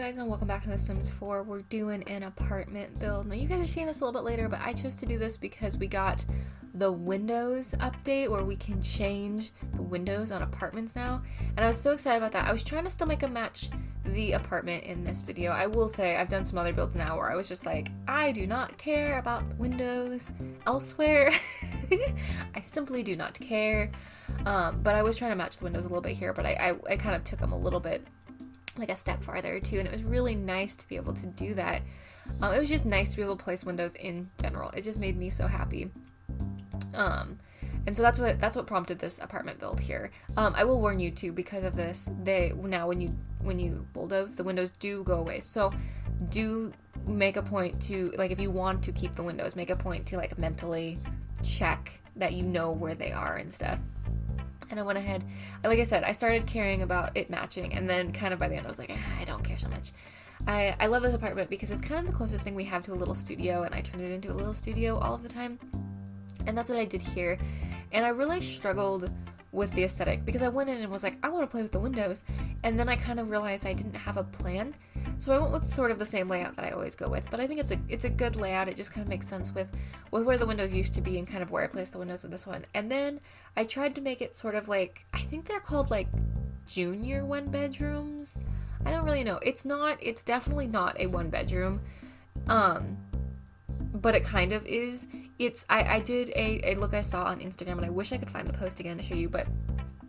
guys, and welcome back to The Sims 4. We're doing an apartment build. Now you guys are seeing this a little bit later, but I chose to do this because we got the Windows update where we can change the windows on apartments now, and I was so excited about that. I was trying to still make a match the apartment in this video. I will say I've done some other builds now where I was just like, I do not care about the windows elsewhere. I simply do not care. But I was trying to match the windows a little bit here, but I kind of took them a little bit like a step farther too, and it was really nice to be able to do that. It was just nice to be able to place windows in general. It just made me so happy. And so that's what prompted this apartment build here. I will warn you too, because of this, now when you bulldoze, the windows do go away. So do make a point to, like, if you want to keep the windows, make a point to like mentally check that you know where they are and stuff. And I went ahead, like I said, I started caring about it matching, and then kind of by the end I was like, I don't care so much. I love this apartment because it's kind of the closest thing we have to a little studio, and I turned it into a little studio all of the time. And that's what I did here. And I really struggled with the aesthetic because I went in and was like, I want to play with the windows. And then I kind of realized I didn't have a plan. So I went with sort of the same layout that I always go with. But I think it's a good layout. It just kind of makes sense with where the windows used to be and kind of where I placed the windows in this one. And then I tried to make it sort of like, I think they're called like junior one bedrooms. I don't really know. It's definitely not a one bedroom. But it kind of is. I did a look I saw on Instagram, and I wish I could find the post again to show you, but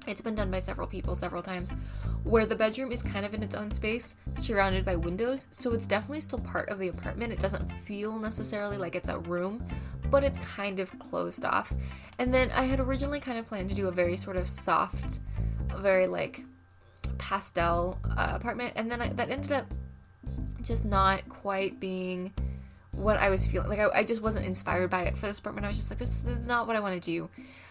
it's been done by several people several times, where the bedroom is kind of in its own space, surrounded by windows, so it's definitely still part of the apartment. It doesn't feel necessarily like it's a room, but it's kind of closed off. And then I had originally kind of planned to do a very sort of soft, very like pastel apartment, and then that ended up just not quite being what I was feeling. Like I just wasn't inspired by it for this apartment. I was just like, this is not what I want to do.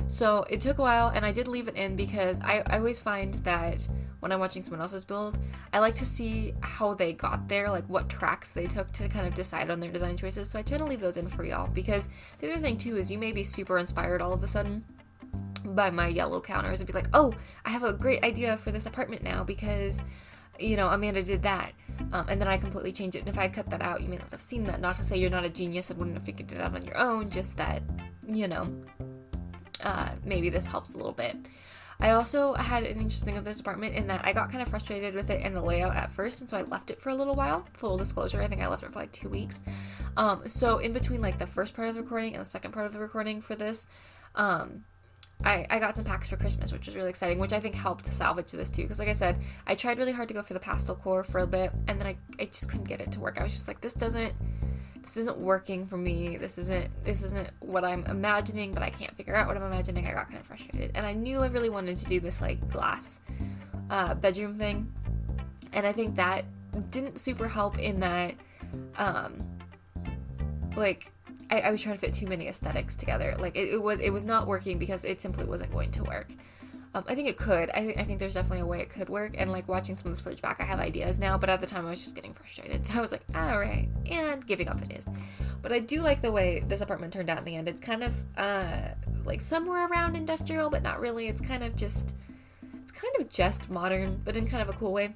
So it took a while, and I did leave it in because I always find that when I'm watching someone else's build, I like to see how they got there, like what tracks they took to kind of decide on their design choices. So I try to leave those in for y'all, because the other thing too is you may be super inspired all of a sudden by my yellow counters and be like, oh, I have a great idea for this apartment now because, you know, Amanda did that. And then I completely changed it. And if I had cut that out, you may not have seen that. Not to say you're not a genius and wouldn't have figured it out on your own, just that, you know, maybe this helps a little bit. I also had an interesting of this apartment in that I got kind of frustrated with it and the layout at first, and so I left it for a little while. Full disclosure, I think I left it for like 2 weeks. So in between like the first part of the recording and the second part of the recording for this, I got some packs for Christmas, which was really exciting, which I think helped to salvage this too, because like I said, I tried really hard to go for the pastel core for a bit, and then I just couldn't get it to work. I was just like, this isn't working for me. This isn't what I'm imagining, but I can't figure out what I'm imagining. I got kind of frustrated, and I knew I really wanted to do this like glass bedroom thing, and I think that didn't super help in that like I was trying to fit too many aesthetics together. Like it was not working because it simply wasn't going to work. I think it could. I think there's definitely a way it could work. And like watching some of this footage back, I have ideas now. But at the time, I was just getting frustrated. So I was like, all right, and giving up it is. But I do like the way this apartment turned out in the end. It's kind of like somewhere around industrial, but not really. It's kind of just modern, but in kind of a cool way.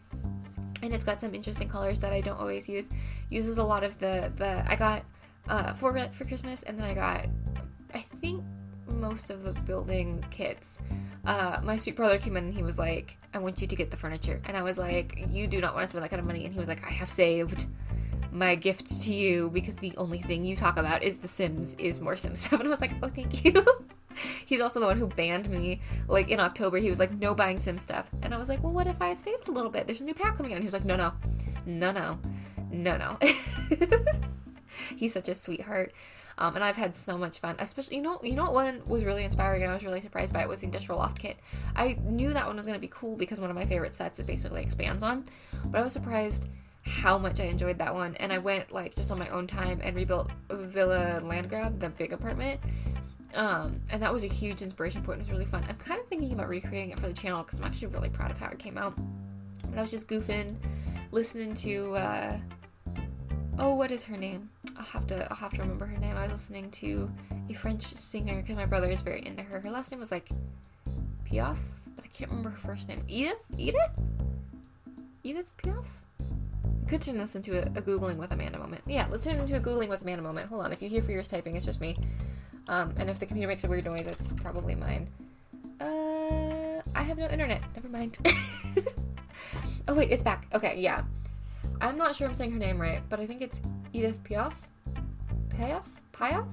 And it's got some interesting colors that I don't always use. Uses a lot of I got format for Christmas, and then I got, I think, most of the building kits. My sweet brother came in and he was like, I want you to get the furniture. And I was like, you do not want to spend that kind of money. And he was like, I have saved my gift to you because the only thing you talk about is The Sims, is more Sims stuff. And I was like, oh, thank you. He's also the one who banned me, like in October. He was like, no buying Sim stuff. And I was like, well, what if I've saved a little bit? There's a new pack coming out. And he was like, no. He's such a sweetheart. And I've had so much fun, especially, you know what one was really inspiring and I was really surprised by it was the Industrial Loft Kit. I knew that one was going to be cool because one of my favorite sets it basically expands on, but I was surprised how much I enjoyed that one. And I went like just on my own time and rebuilt Villa Landgrab, the big apartment. And that was a huge inspiration point. It was really fun. I'm kind of thinking about recreating it for the channel because I'm actually really proud of how it came out. But I was just goofing, listening to, what is her name? I'll have to remember her name. I was listening to a French singer because my brother is very into her. Her last name was like Piaf, but I can't remember her first name. Edith Piaf? could turn this into a Googling with Amanda moment. Yeah, let's turn it into a Googling with Amanda moment. Hold on, if you hear Furious typing, it's just me. And if the computer makes a weird noise, it's probably mine. I have no internet. Never mind. Oh wait, it's back. Okay, yeah. I'm not sure I'm saying her name right, but I think it's Edith Piaf? Piaf?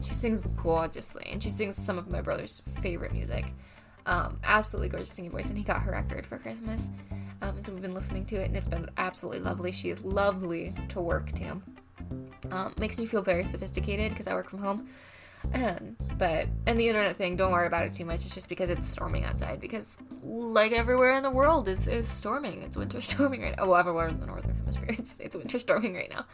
She sings gorgeously, and she sings some of my brother's favorite music. Absolutely gorgeous singing voice, and he got her record for Christmas. And so we've been listening to it, and it's been absolutely lovely. She is lovely to work to. Makes me feel very sophisticated because I work from home. And the internet thing, don't worry about it too much. It's just because it's storming outside, because like everywhere in the world is storming. It's winter storming right now. Oh, everywhere in the northern hemisphere, it's winter storming right now.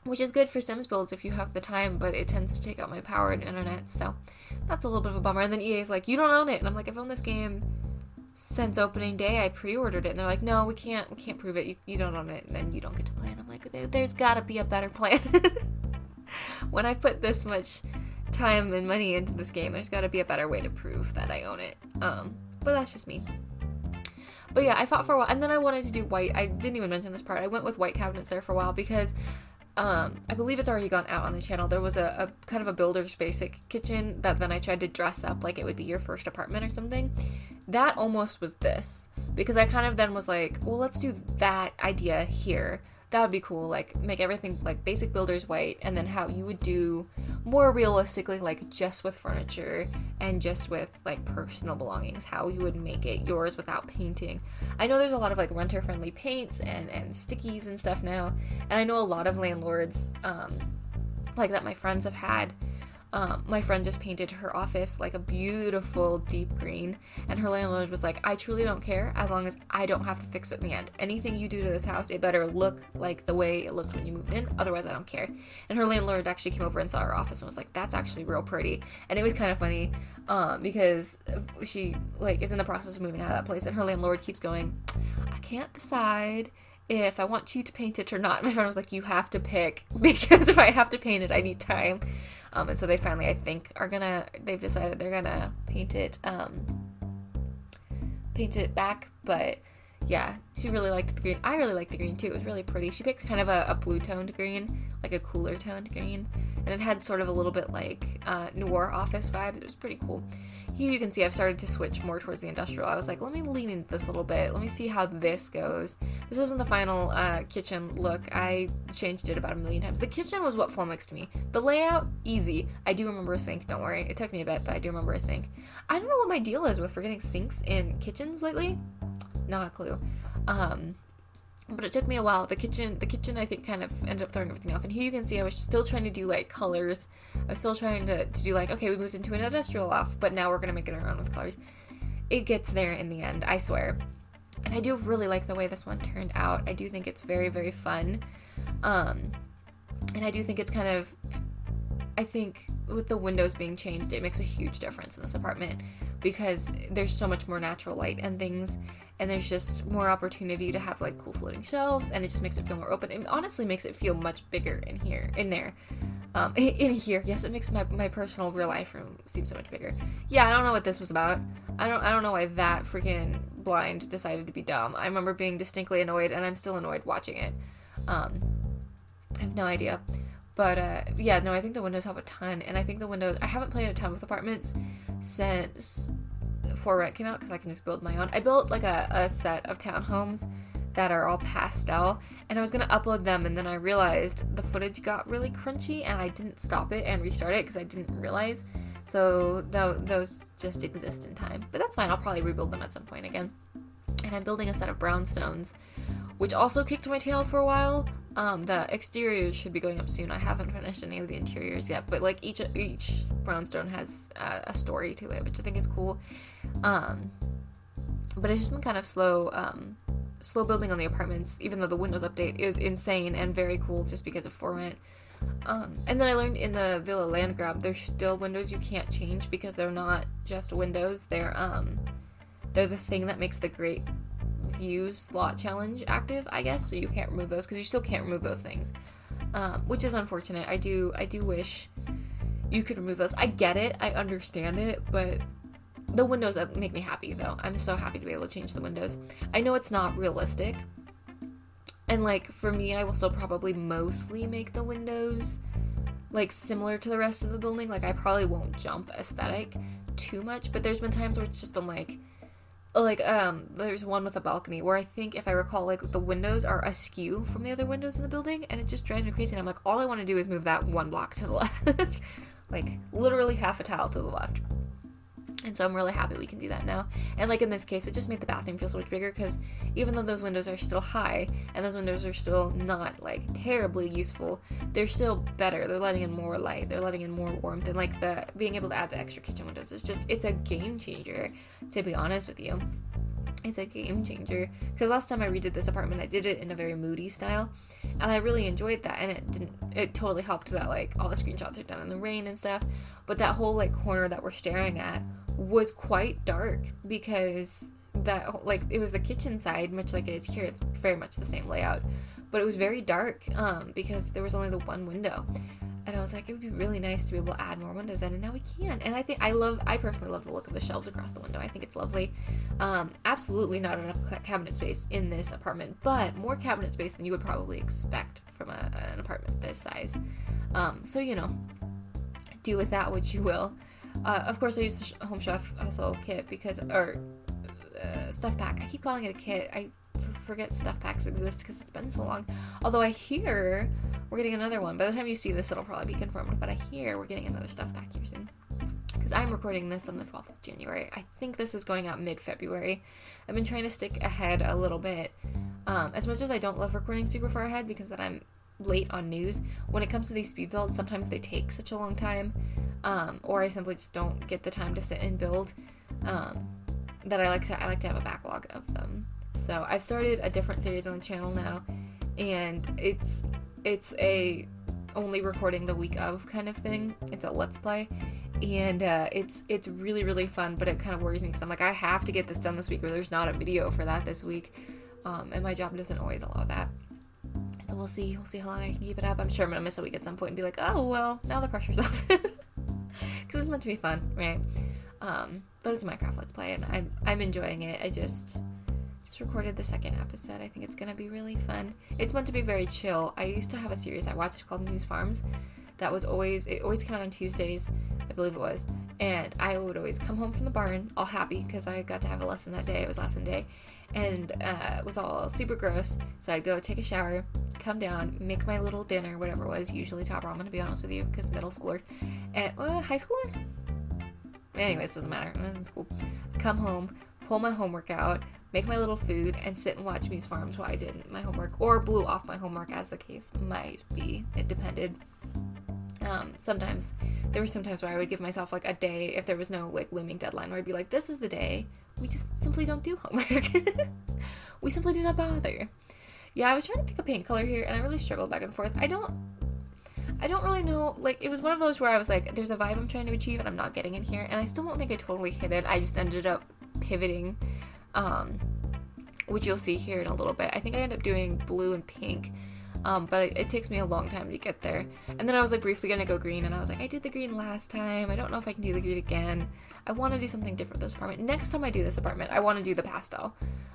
Which is good for Sims builds if you have the time, but it tends to take out my power and internet, so that's a little bit of a bummer. And then EA's like, you don't own it. And I'm like, I've owned this game since opening day. I pre-ordered it. And they're like, no, we can't prove it. You don't own it, and then you don't get to play. And I'm like, there's gotta be a better plan. When I put this much time and money into this game, there's gotta be a better way to prove that I own it. But that's just me. But yeah, I fought for a while, and then I wanted to do white. I didn't even mention this part. I went with white cabinets there for a while because I believe it's already gone out on the channel. There was a kind of a builder's basic kitchen that then I tried to dress up like it would be your first apartment or something. That almost was this, because I kind of then was like, well, let's do that idea here. That would be cool, like make everything like basic builder's white, and then how you would do more realistically, like just with furniture and just with like personal belongings, how you would make it yours without painting. I know there's a lot of like renter friendly paints and stickies and stuff now, and I know a lot of landlords like that my friends have had. My friend just painted her office like a beautiful deep green, and her landlord was like, I truly don't care as long as I don't have to fix it in the end. Anything you do to this house, it better look like the way it looked when you moved in, otherwise I don't care. And her landlord actually came over and saw her office and was like, that's actually real pretty. And it was kind of funny because she like is in the process of moving out of that place, and her landlord keeps going, I can't decide if I want you to paint it or not. My friend was like, you have to pick, because if I have to paint it, I need time. And so they finally, I think, they've decided they're gonna paint it back. But yeah, she really liked the green. I really liked the green too. It was really pretty. She picked kind of a blue toned green, like a cooler toned green, and it had sort of a little bit like noir office vibe. It was pretty cool. Here you can see I've started to switch more towards the industrial. I was like, let me lean into this a little bit. Let me see how this goes. This isn't the final kitchen look. I changed it about 1,000,000 times. The kitchen was what flummoxed me. The layout, easy. I do remember a sink, don't worry. It took me a bit, but I do remember a sink. I don't know what my deal is with forgetting sinks in kitchens lately. Not a clue. But it took me a while. The kitchen I think kind of ended up throwing everything off. And here you can see I was still trying to do like colors. I was still trying to do like, okay, we moved into an industrial loft, but now we're going to make it our own with colors. It gets there in the end, I swear. And I do really like the way this one turned out. I do think it's very, very fun. And I do think it's kind of, I think with the windows being changed, it makes a huge difference in this apartment, because there's so much more natural light and things, and there's just more opportunity to have like cool floating shelves, and it just makes it feel more open. It honestly makes it feel much bigger in here. Yes, it makes my personal real life room seem so much bigger. Yeah, I don't know what this was about. I don't know why that freaking blind decided to be dumb. I remember being distinctly annoyed, and I'm still annoyed watching it. I have no idea. But, yeah, no, I think the windows help a ton, and I think the windows, I haven't played a ton with apartments since For Rent came out, because I can just build my own. I built, like, a set of townhomes that are all pastel, and I was going to upload them, and then I realized the footage got really crunchy, and I didn't stop it and restart it, because I didn't realize. So, those just exist in time. But that's fine, I'll probably rebuild them at some point again. And I'm building a set of brownstones, which also kicked my tail for a while. The exteriors should be going up soon. I haven't finished any of the interiors yet, but like each brownstone has a story to it, which I think is cool. But it's just been kind of slow building on the apartments, even though the Windows update is insane and very cool just because of For Rent. And then I learned in the Villa Land Grab, there's still windows you can't change because they're not just windows. They're the thing that makes the Great View slot challenge active, I guess, so you can't remove those, because you still can't remove those things, which is unfortunate. I do wish you could remove those. I get it, I understand it, but the windows make me happy, though. I'm so happy to be able to change the windows. I know it's not realistic, And like for me, I will still probably mostly make the windows like similar to the rest of the building. Like I probably won't jump aesthetic too much, but there's been times where it's just been like there's one with a balcony where I think, if I recall, like the windows are askew from the other windows in the building, and it just drives me crazy. And I'm like, all I want to do is move that one block to the left. Like literally half a tile to the left. And so I'm really happy we can do that now. And like in this case, it just made the bathroom feel so much bigger, because even though those windows are still high and those windows are still not like terribly useful, they're still better. They're letting in more light, they're letting in more warmth, and like the being able to add the extra kitchen windows is just, it's a game changer, to be honest with you. It's a game changer, because last time I redid this apartment, I did it in a very moody style, and I really enjoyed that, and it totally helped that like all the screenshots are done in the rain and stuff, but that whole like corner that we're staring at was quite dark, because that like it was the kitchen side, much like it is here. It's very much the same layout, but it was very dark because there was only the one window. And I was like, it would be really nice to be able to add more windows in, and now we can. And I personally love the look of the shelves across the window. I think it's lovely. Absolutely not enough cabinet space in this apartment, but more cabinet space than you would probably expect from an apartment this size. So, you know, do with that what you will. Of course, I used the Home Chef Hustle kit stuff pack. I keep calling it a kit. I forget stuff packs exist because it's been so long. Although I hear we're getting another one. By the time you see this, it'll probably be confirmed. But I hear we're getting another stuff pack here soon, because I'm recording this on the 12th of January. I think this is going out mid-February. I've been trying to stick ahead a little bit. As much as I don't love recording super far ahead, because then I'm late on news. When it comes to these speed builds, sometimes they take such a long time, or I simply just don't get the time to sit and build. That I like to have a backlog of them. So I've started a different series on the channel now, and it's a only recording the week of kind of thing. It's a let's play, and it's really, really fun, but it kind of worries me, because I'm like, I have to get this done this week, or there's not a video for that this week, and my job doesn't always allow that. So we'll see how long I can keep it up. I'm sure I'm gonna miss a week at some point and be like, oh well, now the pressure's off, because it's meant to be fun, right? But it's a Minecraft Let's Play, and I'm enjoying it. I just recorded the second episode. I think it's gonna be really fun. It's meant to be very chill. I used to have a series I watched called News Farms. It always came out on Tuesdays, I believe it was, and I would always come home from the barn all happy because I got to have a lesson that day. It was lesson day, and it was all super gross. So I'd go take a shower, come down, make my little dinner, whatever it was, usually top ramen, to be honest with you, because middle schooler, and high schooler. Anyways, doesn't matter. I was in school. Come home, pull my homework out, make my little food, and sit and watch News Farms while I did my homework, or blew off my homework, as the case might be. It depended. There were some times where I would give myself like a day, if there was no like looming deadline, where I'd be like, this is the day we just simply don't do homework. We simply do not bother. Yeah, I was trying to pick a paint color here, and I really struggled back and forth. I don't really know, like, it was one of those where I was like, there's a vibe I'm trying to achieve, and I'm not getting it here, and I still don't think I totally hit it. I just ended up pivoting, which you'll see here in a little bit. I think I ended up doing blue and pink, but it takes me a long time to get there. And then I was like briefly gonna go green, and I was like, I did the green last time, I don't know if I can do the green again. I want to do something different with this apartment. Next time I do this apartment, I want to do the pastel,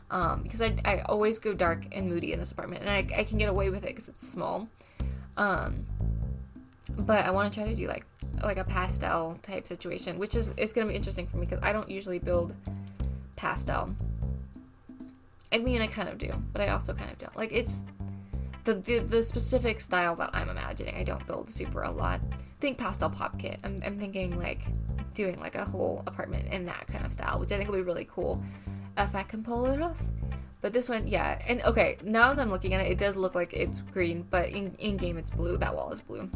because I always go dark and moody in this apartment, and I can get away with it because it's small, but I want to try to do like a pastel type situation, which it's going to be interesting for me, because I don't usually build pastel. I mean, I kind of do, but I also kind of don't. Like, it's the specific style that I'm imagining. I don't build super a lot. Think pastel pop kit. I'm thinking like doing like a whole apartment in that kind of style, which I think will be really cool if I can pull it off. But this one, yeah. And okay, now that I'm looking at it, it does look like it's green, but in game it's blue. That wall is blue.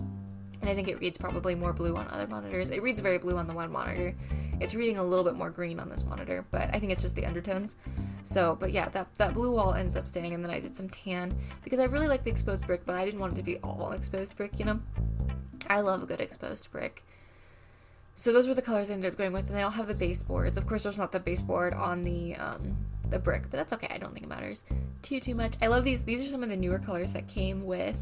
And I think it reads probably more blue on other monitors. It reads very blue on the one monitor. It's reading a little bit more green on this monitor, but I think it's just the undertones. So, but yeah, that blue wall ends up staying, and then I did some tan, because I really like the exposed brick, but I didn't want it to be all exposed brick, you know? I love a good exposed brick. So those were the colors I ended up going with, and they all have the baseboards. Of course, there's not the baseboard on the brick, but that's okay. I don't think it matters too much. I love these. These are some of the newer colors that came with...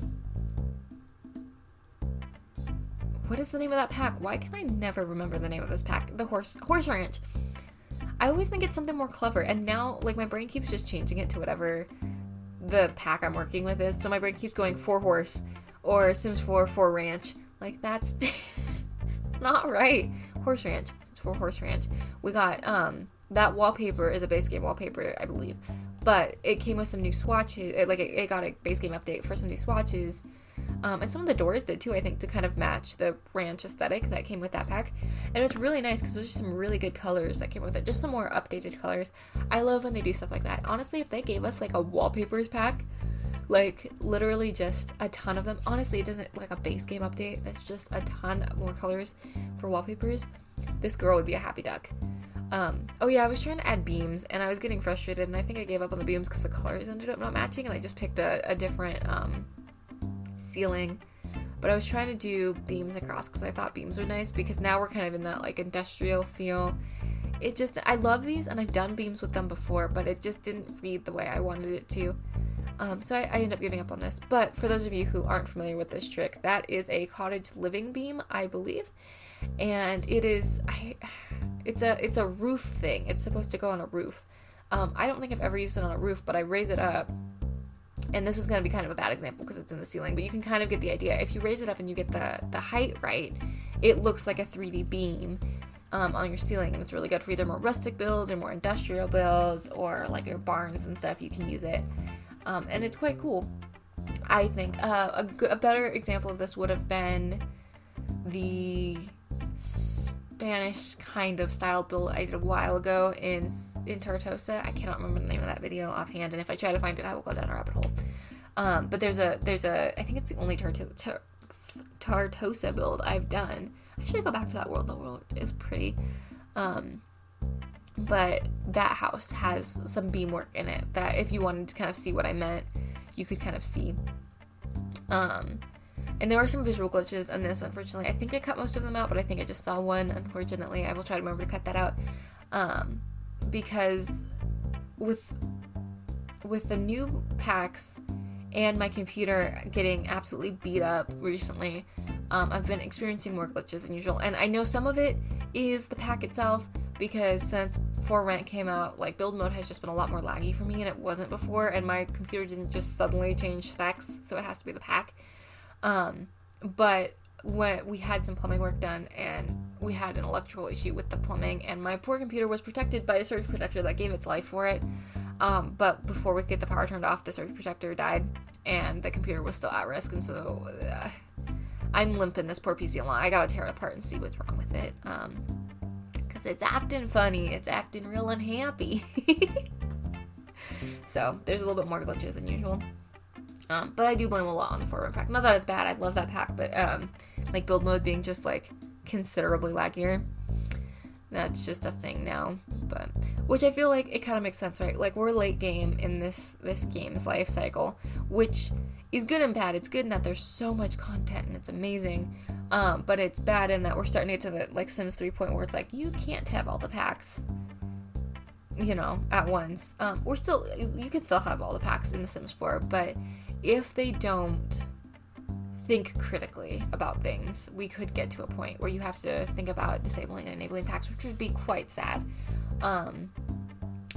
What is the name of that pack? Why can I never remember the name of this pack? The Horse Ranch. I always think it's something more clever, and now, like, my brain keeps just changing it to whatever the pack I'm working with is. So my brain keeps going 4 horse or Sims 4 ranch. Like, that's it's not right. Horse ranch. Sims 4 horse ranch. We got that wallpaper is a base game wallpaper, I believe, but it came with some new swatches. It got a base game update for some new swatches. And some of the doors did too, I think, to kind of match the ranch aesthetic that came with that pack. And it's really nice because there's just some really good colors that came with it. Just some more updated colors. I love when they do stuff like that. Honestly, if they gave us like a wallpapers pack, like literally just a ton of them. Honestly, it doesn't like a base game update. That's just a ton more colors for wallpapers. This girl would be a happy duck. Oh yeah, I was trying to add beams and I was getting frustrated and I think I gave up on the beams because the colors ended up not matching and I just picked a different ceiling. But I was trying to do beams across because I thought beams were nice because now we're kind of in that like industrial feel. I love these and I've done beams with them before, but it just didn't read the way I wanted it to. So I ended up giving up on this. But for those of you who aren't familiar with this trick, that is a cottage living beam, I believe. And it's a roof thing. It's supposed to go on a roof. I don't think I've ever used it on a roof, but I raise it up. And this is going to be kind of a bad example because it's in the ceiling, but you can kind of get the idea. If you raise it up and you get the height right, it looks like a 3D beam on your ceiling, and it's really good for either more rustic builds or more industrial builds or like your barns and stuff. You can use it, and it's quite cool. I think a better example of this would have been the Spanish kind of style build I did a while ago in Tartosa. I cannot remember the name of that video offhand, and if I try to find it, I will go down a rabbit hole. But there's a I think it's the only Tartosa build I've done. I should go back to that world. The world is pretty. But that house has some beam work in it that if you wanted to kind of see what I meant, you could kind of see. And there were some visual glitches in this, unfortunately. I think I cut most of them out, but I think I just saw one, unfortunately. I will try to remember to cut that out. Because with the new packs and my computer getting absolutely beat up recently, I've been experiencing more glitches than usual. And I know some of it is the pack itself, because since For Rent came out, like, build mode has just been a lot more laggy for me, and it wasn't before, and my computer didn't just suddenly change specs, so it has to be the pack. But when we had some plumbing work done and we had an electrical issue with the plumbing, and my poor computer was protected by a surge protector that gave its life for it. But before we could get the power turned off, the surge protector died and the computer was still at risk. And so I'm limping this poor PC along. I gotta tear it apart and see what's wrong with it. Cause it's acting funny. It's acting real unhappy. So there's a little bit more glitches than usual. But I do blame a lot on the For Rent pack. Not that it's bad, I love that pack, but like build mode being just like considerably laggier, that's just a thing now. But which I feel like it kind of makes sense, right? Like, we're late game in this game's life cycle, which is good and bad. It's good in that there's so much content and it's amazing, but it's bad in that we're starting to get to the like Sims 3 point where it's like you can't have all the packs, you know, at once. You could still have all the packs in The Sims 4, but if they don't think critically about things, we could get to a point where you have to think about disabling and enabling packs, which would be quite sad.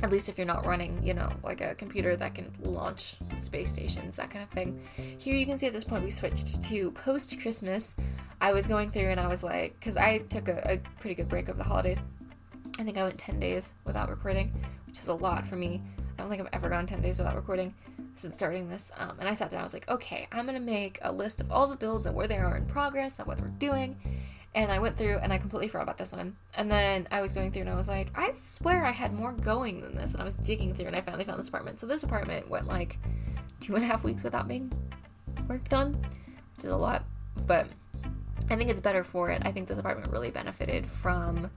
At least if you're not running, you know, like a computer that can launch space stations, that kind of thing. Here you can see at this point we switched to post-Christmas. I was going through and I was like, because I took a pretty good break over the holidays. I think I went 10 days without recording, which is a lot for me. I don't think I've ever gone 10 days without recording since starting this. And I sat down, I was like, okay, I'm going to make a list of all the builds and where they are in progress and what we're doing. And I went through and I completely forgot about this one. And then I was going through and I was like, I swear I had more going than this. And I was digging through and I finally found this apartment. So this apartment went like 2.5 weeks without being worked on, which is a lot. But I think it's better for it. I think this apartment really benefited from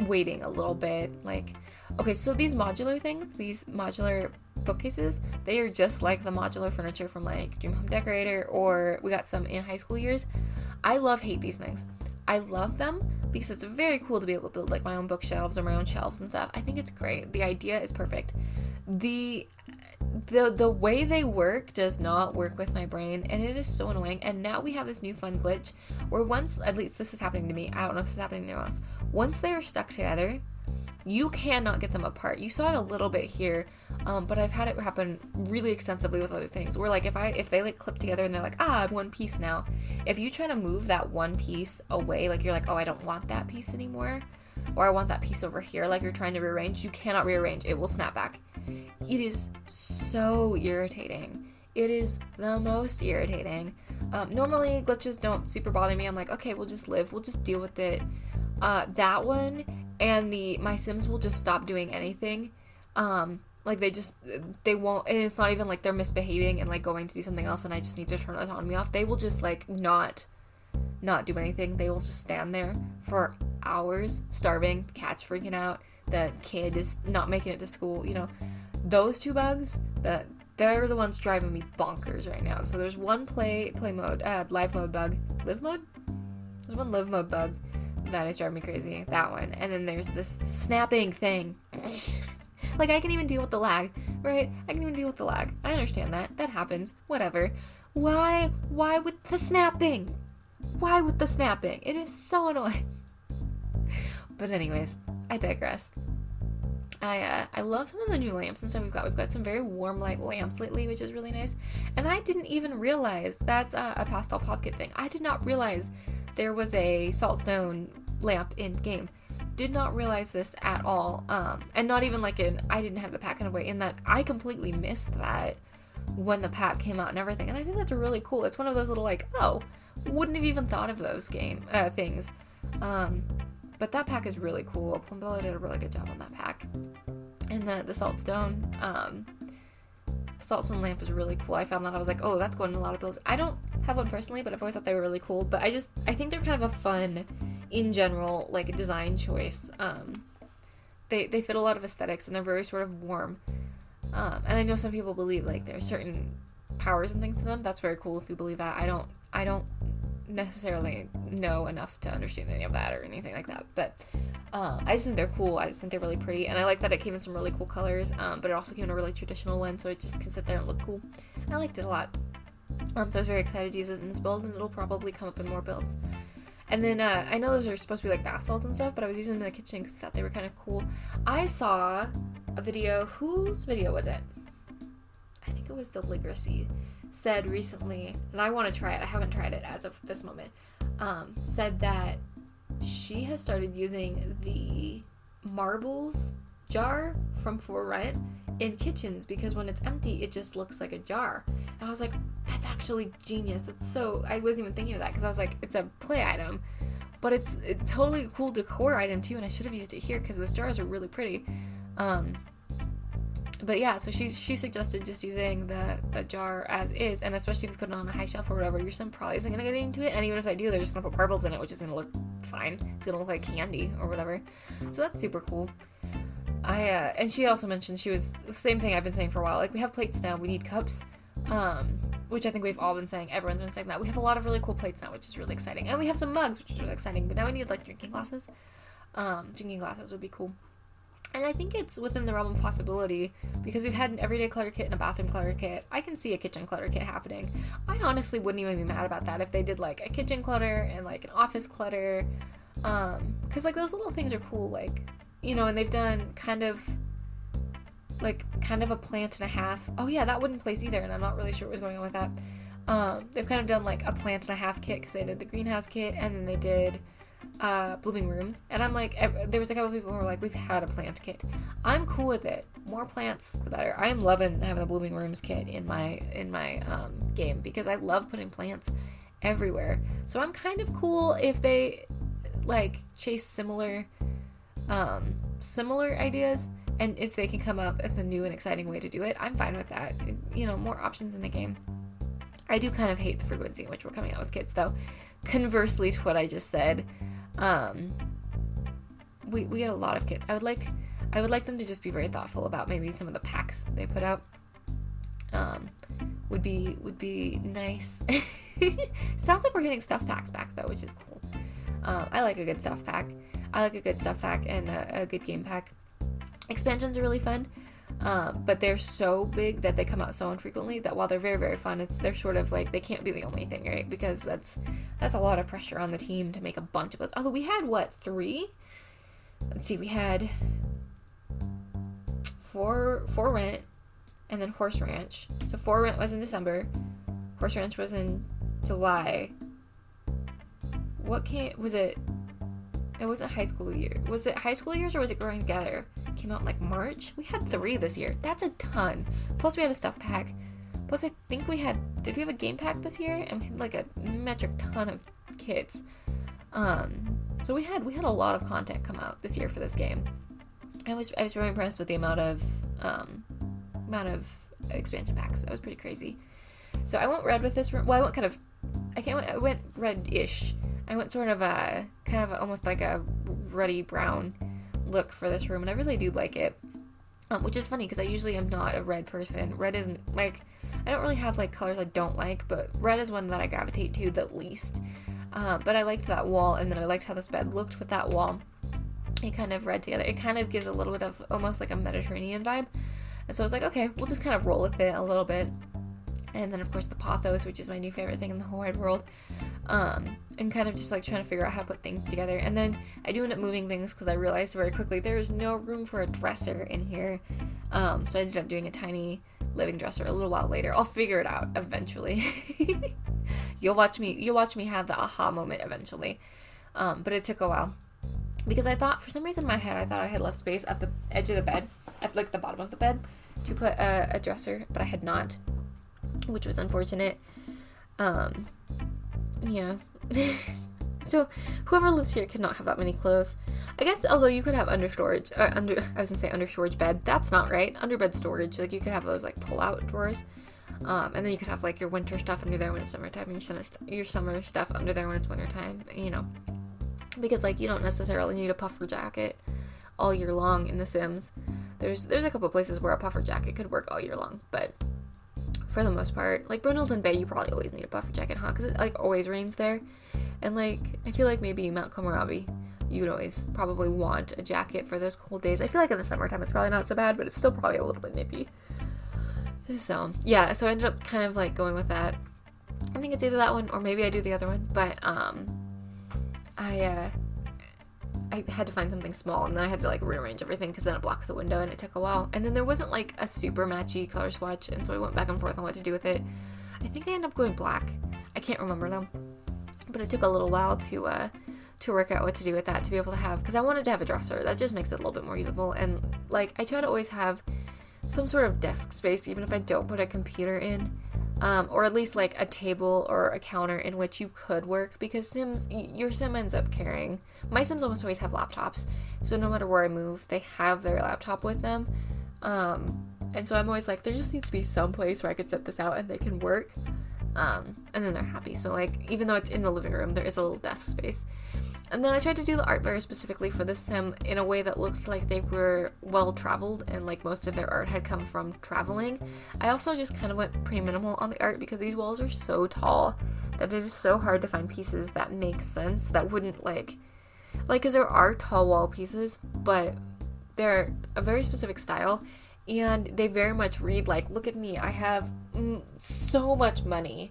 waiting a little bit. Like, okay, so these modular things, these modular bookcases, they are just like the modular furniture from like Dream Home Decorator, or we got some in high school years. I hate these things. I love them because it's very cool to be able to build like my own bookshelves or my own shelves and stuff. I think it's great. The idea is perfect. The way they work does not work with my brain, and it is so annoying. And now we have this new fun glitch where once, at least this is happening to me, I don't know if this is happening to anyone else, once they are stuck together, You cannot get them apart. You saw it a little bit here, but I've had it happen really extensively with other things. Where like if they like clip together and they're like, I'm one piece now. If you try to move that one piece away, like you're like, oh, I don't want that piece anymore, or I want that piece over here, like you're trying to rearrange, you cannot rearrange. It will snap back. It is so irritating. It is the most irritating. Normally glitches don't super bother me. I'm like, okay, we'll just live. We'll just deal with it. That one and my Sims will just stop doing anything. Like they won't, and it's not even like they're misbehaving and like going to do something else and I just need to turn autonomy off. They will just like not do anything. They will just stand there for hours, starving, cat's freaking out, the kid is not making it to school, those two bugs, they're the ones driving me bonkers right now. So there's one play mode, live mode bug. Live mode? There's one live mode bug that is driving me crazy. That one. And then there's this snapping thing. Like, I can even deal with the lag, right? I can even deal with the lag. I understand that. That happens. Whatever. Why with the snapping? Why with the snapping? It is so annoying. But anyways, I digress. I love some of the new lamps and stuff we've got. We've got some very warm light lamps lately, which is really nice. And I didn't even realize that's a pastel pop kit thing. I did not realize there was a saltstone lamp in game. Did not realize this at all. And not even like I didn't have the pack in a way, in that I completely missed that when the pack came out and everything. And I think that's really cool. It's one of those little like, oh, wouldn't have even thought of those things. But that pack is really cool. Plumbella did a really good job on that pack. And the saltstone lamp is really cool. I found that I was like, oh, that's going in a lot of builds. I don't have one personally, but I've always thought they were really cool. But I think they're kind of a fun, in general, like design choice. They fit a lot of aesthetics and they're very sort of warm. And I know some people believe like there's certain powers and things to them. That's very cool if you believe that. I don't necessarily know enough to understand any of that or anything like that, but I just think they're cool. I just think they're really pretty, and I like that it came in some really cool colors, but it also came in a really traditional one, so it just can sit there and look cool. I liked it a lot. So I was very excited to use it in this build, and it'll probably come up in more builds. And then I know those are supposed to be like bath salts and stuff, but I was using them in the kitchen because I thought they were kind of cool. I saw a video. Whose video was it? I think it was Deligracy. Said recently, and I want to try it, I haven't tried it as of this moment, said that she has started using the marbles jar from For Rent in kitchens because when it's empty, it just looks like a jar. And I was like, that's actually genius. That's so, I wasn't even thinking of that because I was like, it's a play item, but it's totally a cool decor item too, and I should have used it here because those jars are really pretty. But yeah, so she suggested just using the jar as is, and especially if you put it on a high shelf or whatever, your sim probably isn't going to get into it, and even if they do, they're just going to put purples in it, which is going to look fine. It's going to look like candy or whatever. So that's super cool. And she also mentioned she was the same thing I've been saying for a while. Like, we have plates now, we need cups, which I think we've all been saying. Everyone's been saying that. We have a lot of really cool plates now, which is really exciting. And we have some mugs, which is really exciting, but now we need, like, drinking glasses. Drinking glasses would be cool. And I think it's within the realm of possibility because we've had an everyday clutter kit and a bathroom clutter kit. I can see a kitchen clutter kit happening. I honestly wouldn't even be mad about that if they did like a kitchen clutter and like an office clutter. Because like those little things are cool, like, and they've done kind of a plant and a half. Oh yeah, that wouldn't place either, and I'm not really sure what was going on with that. They've kind of done like a plant and a half kit because they did the greenhouse kit and then they did blooming rooms, and I'm like, there was a couple people who were like, we've had a plant kit. I'm cool with it. More plants, the better. I am loving having the blooming rooms kit in my game because I love putting plants everywhere. So I'm kind of cool if they like chase similar ideas, and if they can come up with a new and exciting way to do it, I'm fine with that. More options in the game. I do kind of hate the frequency in which we're coming out with kits, though. Conversely to what I just said, we get a lot of kits. I would like them to just be very thoughtful about maybe some of the packs they put out. Would be nice. Sounds like we're getting stuff packs back though, which is cool. I like a good stuff pack. I like a good stuff pack and a good game pack. Expansions are really fun. But they're so big that they come out so infrequently that while they're very, very fun, they're sort of like, they can't be the only thing, right? Because that's a lot of pressure on the team to make a bunch of those. Although we had, 3? Let's see, we had for rent, and then Horse Ranch. So for rent was in December. Horse Ranch was in July. Was it? It wasn't high school year. Was it high school years or was it Growing Together? Came out in like March. We had 3 this year. That's a ton. Plus we had a stuff pack. Plus I think did we have a game pack this year? And we had like a metric ton of kids. So we had a lot of content come out this year for this game. I was very impressed with the amount of expansion packs. That was pretty crazy. So I went red with this room. Well, I went red-ish. I went sort of almost like a ruddy brown look for this room, and I really do like it. Which is funny because I usually am not a red person. Red isn't like, I don't really have like colors I don't like, but red is one that I gravitate to the least. But I liked that wall, and then I liked how this bed looked with that wall. It kind of read together. It kind of gives a little bit of almost like a Mediterranean vibe. And so I was like, okay, we'll just kind of roll with it a little bit. And then, of course, the pothos, which is my new favorite thing in the whole wide world. And kind of just, like, trying to figure out how to put things together. And then I do end up moving things because I realized very quickly there is no room for a dresser in here. So I ended up doing a tiny living dresser a little while later. I'll figure it out eventually. You'll watch me have the aha moment eventually. But it took a while. Because I thought, for some reason in my head, I had left space at the edge of the bed, at, like, the bottom of the bed, to put a dresser, but I had not. Which was unfortunate. Yeah. So whoever lives here could not have that many clothes. I guess, although you could have under storage bed. That's not right. Under bed storage. Like, you could have those, like, pull-out drawers. And then you could have, like, your winter stuff under there when it's summertime, and your summer stuff under there when it's wintertime, you know. Because, like, you don't necessarily need a puffer jacket all year long in The Sims. There's a couple places where a puffer jacket could work all year long, but for the most part, like Brindleton Bay, you probably always need a puffer jacket, huh? Because it, like, always rains there. And, like, I feel like maybe Mount Komorabi, you'd always probably want a jacket for those cold days. I feel like in the summertime it's probably not so bad, but it's still probably a little bit nippy. So, yeah, so I ended up kind of, like, going with that. I think it's either that one or maybe I do the other one, but, I had to find something small, and then I had to, like, rearrange everything because then it blocked the window, and it took a while. And then there wasn't, like, a super matchy color swatch, and so I went back and forth on what to do with it. I think I ended up going black. I can't remember now. But it took a little while to work out what to do with that, to be able to have, because I wanted to have a dresser. That just makes it a little bit more usable. And, like, I try to always have some sort of desk space, even if I don't put a computer in. Or at least, like, a table or a counter in which you could work, because your Sim ends up carrying. My Sims almost always have laptops, so no matter where I move, they have their laptop with them. And so I'm always like, there just needs to be some place where I could set this out and they can work. And then they're happy. So, like, even though it's in the living room, there is a little desk space. And then I tried to do the art very specifically for this Sim in a way that looked like they were well-traveled, and, like, most of their art had come from traveling. I also just kind of went pretty minimal on the art because these walls are so tall that it is so hard to find pieces that make sense, that wouldn't, like, because there are tall wall pieces, but they're a very specific style, and they very much read like, look at me, I have so much money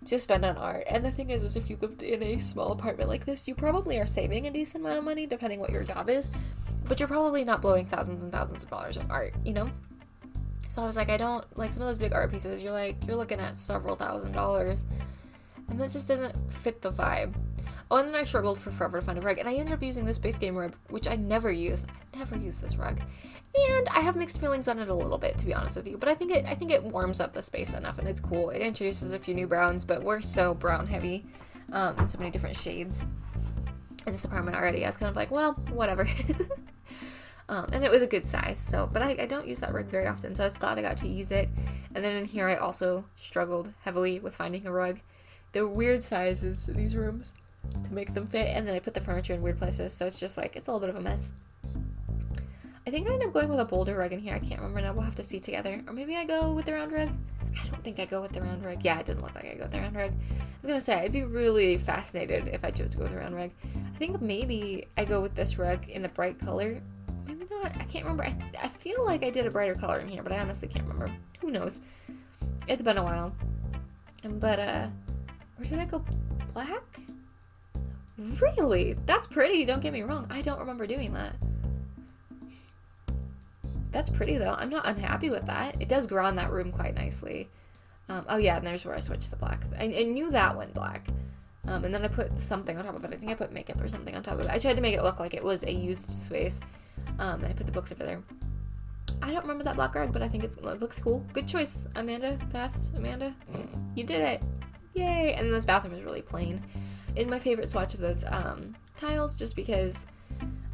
to spend on art. And the thing is if you lived in a small apartment like this, you probably are saving a decent amount of money depending what your job is, but you're probably not blowing thousands and thousands of dollars on art, you know? So I was like, I don't, like, some of those big art pieces, you're looking at several $1,000s, and that just doesn't fit the vibe. Oh, and then I struggled for forever to find a rug, and I ended up using this base game rug, which I never use. I never use this rug. And I have mixed feelings on it a little bit, to be honest with you, but I think it warms up the space enough, and it's cool. It introduces a few new browns, but we're so brown heavy, in so many different shades in this apartment already. I was kind of like, well, whatever. And it was a good size, so, but I don't use that rug very often, so I was glad I got to use it. And then in here I also struggled heavily with finding a rug. They're weird sizes in these rooms to make them fit, and then I put the furniture in weird places, so it's just like, it's a little bit of a mess. I think I ended up going with a boulder rug in here. I can't remember now. We'll have to see together. Or maybe I go with the round rug. I don't think I go with the round rug. Yeah, it doesn't look like I go with the round rug. I was gonna say, I'd be really fascinated if I chose to go with the round rug. I think maybe I go with this rug in the bright color. Maybe not. I can't remember. I feel like I did a brighter color in here, but I honestly can't remember. Who knows? It's been a while. But, or did I go black? Really? That's pretty, don't get me wrong. I don't remember doing that. That's pretty though. I'm not unhappy with that. It does grow on that room quite nicely. Oh yeah, and there's where I switched to the black. I knew that went black. And then I put something on top of it. I think I put makeup or something on top of it. I tried to make it look like it was a used space. And I put the books over there. I don't remember that black rug, but I think it looks cool. Good choice, Amanda. Passed, Amanda. You did it. Yay. And then this bathroom is really plain. In my favorite swatch of those tiles, just because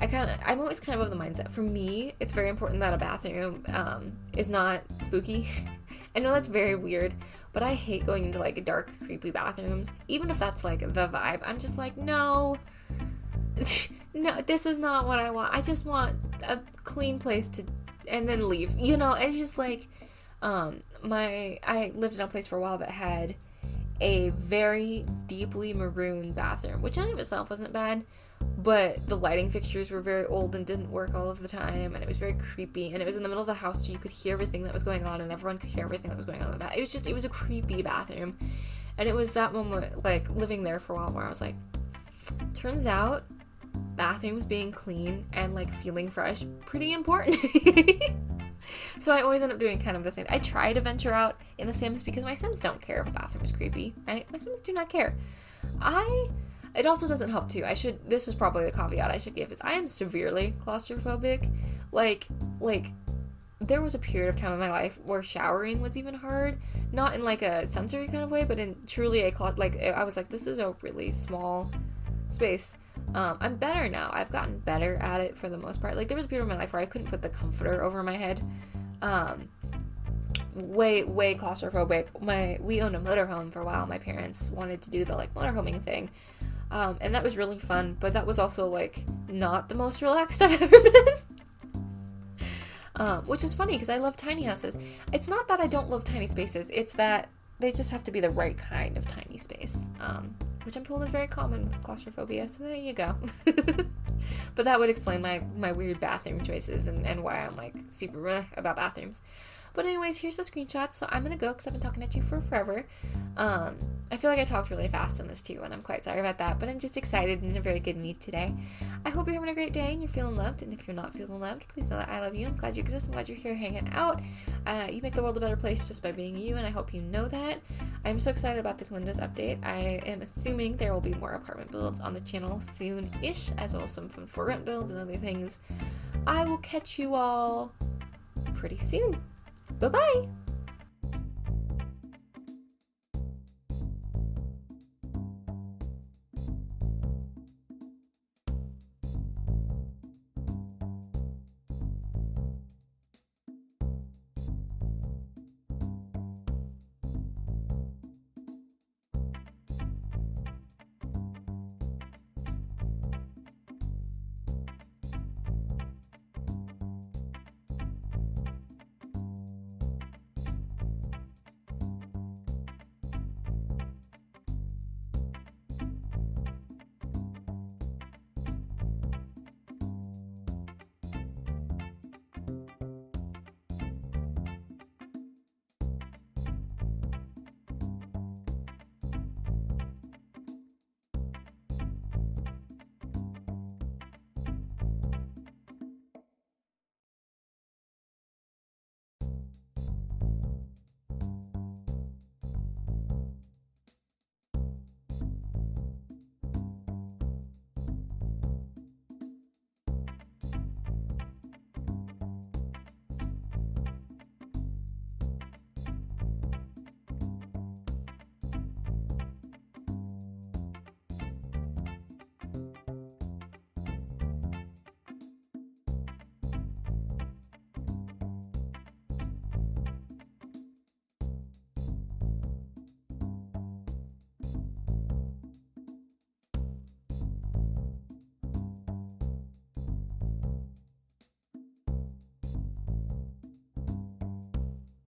I'm always kind of the mindset. For me, it's very important that a bathroom is not spooky. I know that's very weird, but I hate going into like dark, creepy bathrooms. Even if that's like the vibe, I'm just like, no, no, this is not what I want. I just want a clean place to, and then leave. You know, it's just like, I lived in a place for a while that had a very deeply maroon bathroom, which in and of itself wasn't bad. But the lighting fixtures were very old and didn't work all of the time, and it was very creepy, and it was in the middle of the house, so you could hear everything that was going on, and everyone could hear everything that was going on in the bathroom. It was a creepy bathroom, and it was that moment, like, living there for a while, where I was like, turns out, bathrooms being clean and, like, feeling fresh, pretty important. So I always end up doing kind of the same. I try to venture out in The Sims, because my Sims don't care if a bathroom is creepy, right? My Sims do not care. It also doesn't help too. This is probably the caveat I should give, is I am severely claustrophobic. Like, there was a period of time in my life where showering was even hard. Not in like a sensory kind of way, but in truly I was like, this is a really small space. I'm better now. I've gotten better at it for the most part. Like, there was a period of my life where I couldn't put the comforter over my head. Way claustrophobic. We owned a motorhome for a while. My parents wanted to do the like motorhoming thing. And that was really fun, but that was also, like, not the most relaxed I've ever been. Which is funny, because I love tiny houses. It's not that I don't love tiny spaces, it's that they just have to be the right kind of tiny space. Which I'm told is very common with claustrophobia, so there you go. But that would explain my weird bathroom choices and why I'm, like, super about bathrooms. But anyways, here's the screenshot, so I'm gonna go because I've been talking at you for forever. I feel like I talked really fast on this too, and I'm quite sorry about that, but I'm just excited and in a very good mood today. I hope you're having a great day and you're feeling loved, and if you're not feeling loved, please know that I love you. I'm glad you exist. I'm glad you're here hanging out. You make the world a better place just by being you, and I hope you know that. I'm so excited about this Windows update. I am assuming there will be more apartment builds on the channel soon-ish, as well as some fun for rent builds and other things. I will catch you all pretty soon. Bye-bye!